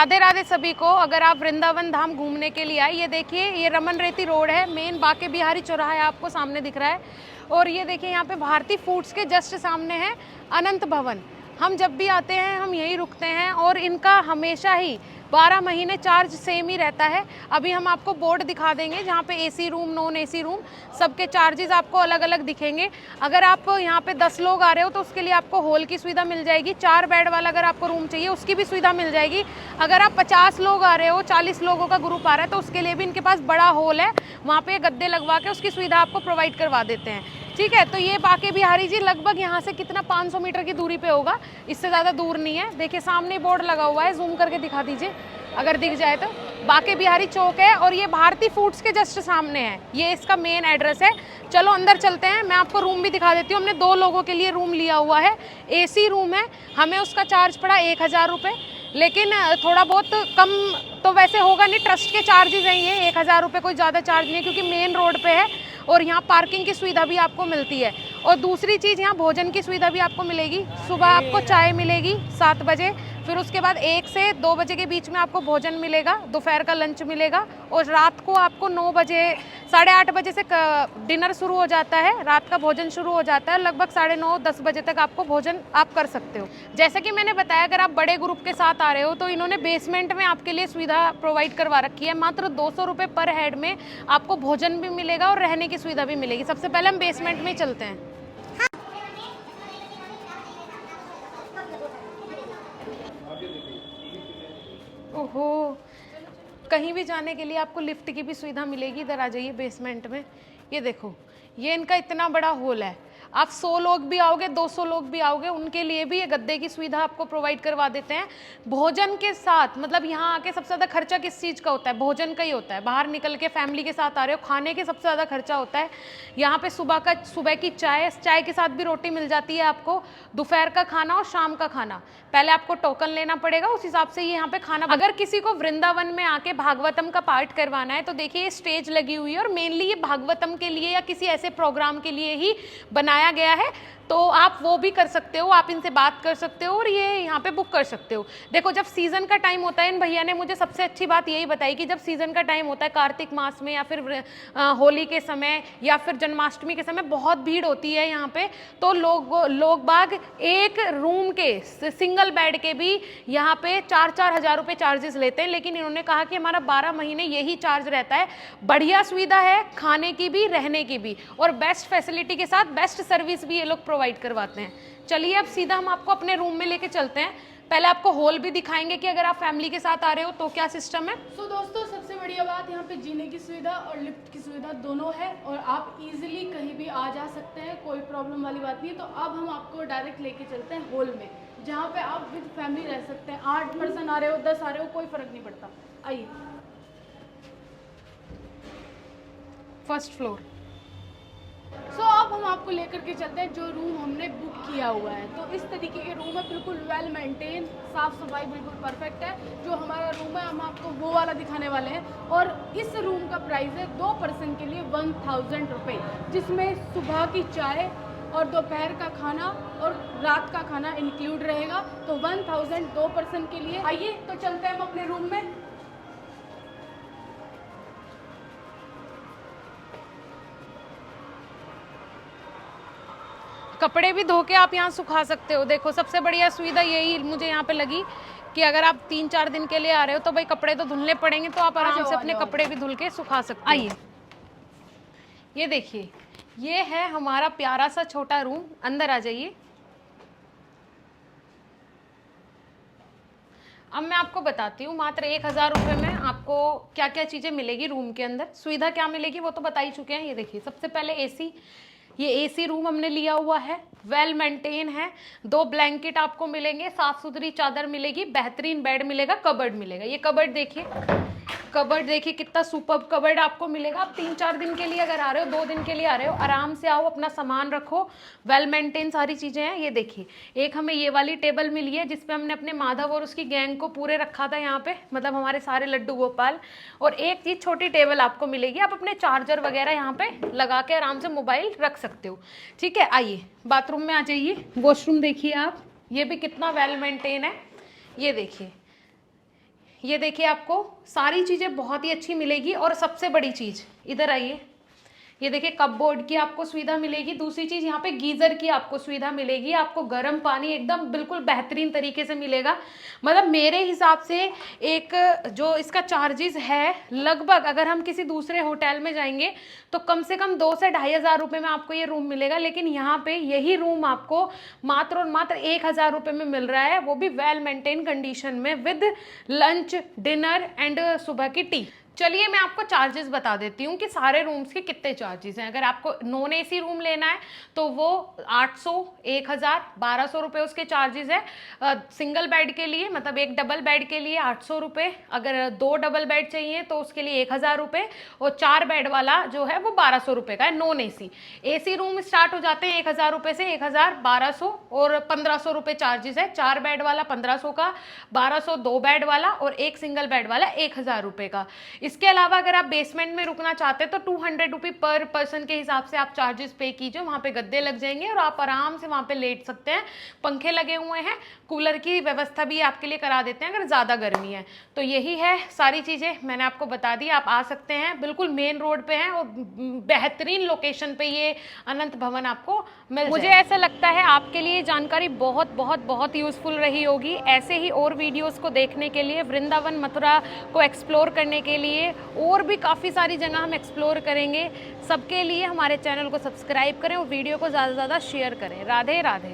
राधे राधे सभी को। अगर आप वृंदावन धाम घूमने के लिए आए, ये देखिए ये रमन रेती रोड है, मेन बाके बिहारी चौराहा आपको सामने दिख रहा है। और ये देखिए यहाँ पे भारती फूड्स के जस्ट सामने है अनंत भवन। हम जब भी आते हैं हम यहीं रुकते हैं और इनका हमेशा ही 12 महीने चार्ज सेम ही रहता है। अभी हम आपको बोर्ड दिखा देंगे जहाँ पे AC room, non AC room, सबके चार्जेस आपको अलग अलग दिखेंगे। अगर आप यहाँ पे 10 लोग आ रहे हो तो उसके लिए आपको हॉल की सुविधा मिल जाएगी। 4 बेड वाला अगर आपको रूम चाहिए उसकी भी सुविधा मिल जाएगी। अगर आप 50 लोग आ रहे हो, 40 लोगों का ग्रुप आ रहा है तो उसके लिए भी इनके पास बड़ा हॉल है, वहाँ पे गद्दे लगवा के उसकी सुविधा आपको प्रोवाइड करवा देते हैं। ठीक है, तो ये बाके बिहारी जी लगभग यहाँ से कितना 500 मीटर की दूरी पे होगा, इससे ज़्यादा दूर नहीं है। देखिए सामने बोर्ड लगा हुआ है, जूम करके दिखा दीजिए अगर दिख जाए तो। बाके बिहारी चौक है और ये भारती फूड्स के जस्ट सामने है, ये इसका मेन एड्रेस है। चलो अंदर चलते हैं, मैं आपको रूम भी दिखा देती हूँ। हमने 2 लोगों के लिए रूम लिया हुआ है, एसी रूम है, हमें उसका चार्ज पड़ा 1000 रुपये, लेकिन थोड़ा बहुत कम तो वैसे होगा नहीं, ट्रस्ट के चार्जेस हैं ये। 1000 रुपये कोई ज़्यादा चार्ज नहीं है क्योंकि मेन रोड पे है और यहाँ पार्किंग की सुविधा भी आपको मिलती है। और दूसरी चीज़ यहाँ भोजन की सुविधा भी आपको मिलेगी। सुबह आपको चाय मिलेगी 7 बजे, फिर उसके बाद 1 से 2 बजे के बीच में आपको भोजन मिलेगा, दोपहर का लंच मिलेगा, और रात को आपको 9 बजे 8:30 बजे से डिनर शुरू हो जाता है, रात का भोजन शुरू हो जाता है। लगभग 9:30-10 बजे तक आपको भोजन आप कर सकते हो। जैसा कि मैंने बताया, अगर आप बड़े ग्रुप के साथ आ रहे हो तो इन्होंने बेसमेंट में आपके लिए सुविधा प्रोवाइड करवा रखी है। मात्र 200 रुपये पर हेड में आपको भोजन भी मिलेगा और रहने की सुविधा भी मिलेगी। सबसे पहले हम बेसमेंट में चलते हैं। ओहो, कहीं भी जाने के लिए आपको लिफ्ट की भी सुविधा मिलेगी। इधर आ जाइए बेसमेंट में, ये देखो ये इनका इतना बड़ा हॉल है। आप 100 लोग भी आओगे, 200 लोग भी आओगे, उनके लिए भी ये गद्दे की सुविधा आपको प्रोवाइड करवा देते हैं भोजन के साथ। मतलब यहाँ आके सबसे ज़्यादा खर्चा किस चीज़ का होता है? भोजन का ही होता है। बाहर निकल के फैमिली के साथ आ रहे हो, खाने के सबसे ज़्यादा खर्चा होता है। यहाँ पे सुबह की चाय के साथ भी रोटी मिल जाती है आपको, दोपहर का खाना और शाम का खाना। पहले आपको टोकन लेना पड़ेगा, उस हिसाब से ये यहाँ पे खाना। अगर किसी को वृंदावन में आके भागवतम का पाठ करवाना है तो देखिए ये स्टेज लगी हुई है और मेनली ये भागवतम के लिए या किसी ऐसे प्रोग्राम के लिए ही बनाया गया है। तो आप वो भी कर सकते हो, आप इनसे बात कर सकते हो और ये यहाँ पे बुक कर सकते हो। देखो जब सीजन का टाइम होता है, इन भैया ने मुझे सबसे अच्छी बात यही बताई कि जब सीजन का टाइम होता है कार्तिक मास में या फिर होली के समय या फिर जन्माष्टमी के समय बहुत भीड़ होती है यहाँ पे, तो लोग बाग एक रूम के सिंगल बेड के भी यहाँ पे 4-4 हज़ार रुपये चार्जेस लेते हैं। लेकिन इन्होंने कहा कि हमारा 12 महीने यही चार्ज रहता है। बढ़िया सुविधा है, खाने की भी, रहने की भी, और बेस्ट फैसिलिटी के साथ बेस्ट सर्विस भी ये लोग प्रोवाइड करवाते हैं। चलिए अब सीधा हम आपको अपने रूम में लेके चलते हैं। पहले आपको हॉल भी दिखाएंगे कि अगर आप फैमिली के साथ आ रहे हो तो क्या सिस्टम है। सो दोस्तों, सबसे बढ़िया बात यहाँ पे जीने की सुविधा और लिफ्ट की सुविधा दोनों है और आप इजीली कहीं भी आ जा सकते हैं, कोई प्रॉब्लम वाली बात नहीं है। तो अब हम आपको डायरेक्ट लेके चलते हैं हॉल में, जहाँ पे आप विद फैमिली रह सकते हैं। 8 पर्सन आ रहे हो, 10 आ रहे हो, कोई फर्क नहीं पड़ता। आइए। First floor. सो अब हम आपको लेकर के चलते हैं जो रूम हमने बुक किया हुआ है। तो इस तरीके के रूम है, बिल्कुल वेल मेंटेन, साफ सफाई बिल्कुल परफेक्ट है। जो हमारा रूम है हम आपको वो वाला दिखाने वाले हैं। और इस रूम का प्राइस है 2 पर्सन के लिए 1000 रुपये, जिसमें सुबह की चाय और दोपहर का खाना और रात का खाना इंक्लूड रहेगा। तो 1000 2 पर्सन के लिए। आइए तो चलते हैं हम अपने रूम में। कपड़े भी धो के आप यहाँ सुखा सकते हो। देखो सबसे बढ़िया सुविधा यही मुझे यहाँ पे लगी कि अगर आप 3-4 दिन के लिए आ रहे हो तो भाई कपड़े तो धुलने पड़ेंगे, तो आप आराम से अपने कपड़े भी धुल के सुखा सकते हो। आइए, ये देखिए ये है हमारा प्यारा सा छोटा रूम। अंदर आ जाइए। अब मैं आपको बताती हूँ मात्र 1000 रुपये में आपको क्या क्या चीज़ें मिलेगी रूम के अंदर। सुविधा क्या मिलेगी वो तो बता ही चुके हैं। ये देखिए सबसे पहले एसी, ये एसी रूम हमने लिया हुआ है, वेल मेंटेन है। 2 ब्लैंकेट आपको मिलेंगे, साफ सुथरी चादर मिलेगी, बेहतरीन बेड मिलेगा, कबर्ड मिलेगा। ये कबर्ड देखिए कितना सुपर कबर्ड आपको मिलेगा। आप 3-4 दिन के लिए अगर आ रहे हो, 2 दिन के लिए आ रहे हो, आराम से आओ, अपना सामान रखो, वेल मेंटेन सारी चीज़ें हैं। ये देखिए एक हमें ये वाली टेबल मिली है जिसपे हमने अपने माधव और उसकी गैंग को पूरे रखा था यहाँ पे, मतलब हमारे सारे लड्डू गोपाल। और एक चीज़ छोटी टेबल आपको मिलेगी, आप अपने चार्जर वगैरह यहाँ पे लगा के आराम से मोबाइल रख सकते हो। ठीक है, आइए बाथरूम में आ जाइए। वॉशरूम देखिए आप, ये भी कितना वेल मेंटेन है। ये देखिए ये देखिए आपको सारी चीज़ें बहुत ही अच्छी मिलेगी। और सबसे बड़ी चीज़, इधर आइए, ये देखिए कपबोर्ड की आपको सुविधा मिलेगी। दूसरी चीज़ यहाँ पे गीज़र की आपको सुविधा मिलेगी। आपको गर्म पानी एकदम बिल्कुल बेहतरीन तरीके से मिलेगा। मतलब मेरे हिसाब से एक जो इसका चार्जेस है लगभग, अगर हम किसी दूसरे होटल में जाएंगे तो कम से कम 2 से 2,500 रुपये में आपको ये रूम मिलेगा। लेकिन यहाँ पे यही रूम आपको मात्र और मात्र 1,000 रुपये में मिल रहा है, वो भी वेल मेंटेन कंडीशन में, विद लंच, डिनर एंड सुबह की टी। चलिए मैं आपको चार्जेस बता देती हूँ कि सारे रूम्स के कितने चार्जेस हैं। अगर आपको नॉन एसी रूम लेना है तो वो 800, 1,000, 1,200 रुपये उसके चार्जेस है। सिंगल बेड के लिए, मतलब एक डबल बेड के लिए 800 रुपये। अगर 2 डबल बेड चाहिए तो उसके लिए 1,000 रुपये। और 4 बेड वाला जो है वो 1,200 रुपये का है non AC. AC room start हो जाते हैं 1,000 रुपये से, 1,000, 1,200 और 1,500 रुपये चार्जेस है। 4 बेड वाला 1,500 का, 1,200 2 बेड वाला और एक सिंगल बेड वाला 1,000 रुपये का। इसके अलावा अगर आप बेसमेंट में रुकना चाहते हैं तो 200 रुपये पर पर्सन के हिसाब से आप चार्जेस पे कीजिए। वहाँ पे गद्दे लग जाएंगे और आप आराम से वहाँ पे लेट सकते हैं। पंखे लगे हुए हैं, कूलर की व्यवस्था भी आपके लिए करा देते हैं अगर ज़्यादा गर्मी है। तो यही है सारी चीज़ें मैंने आपको बता दी। आप आ सकते हैं, बिल्कुल मेन रोड पे हैं और बेहतरीन लोकेशन पे ये अनंत भवन आपको मिल। मुझे ऐसा लगता है आपके लिए जानकारी बहुत बहुत बहुत यूज़फुल रही होगी। ऐसे ही और वीडियोस को देखने के लिए, वृंदावन मथुरा को एक्सप्लोर करने के लिए और भी काफ़ी सारी जगह हम एक्सप्लोर करेंगे। सबके लिए हमारे चैनल को सब्सक्राइब करें और वीडियो को ज़्यादा से ज़्यादा शेयर करें। राधे राधे।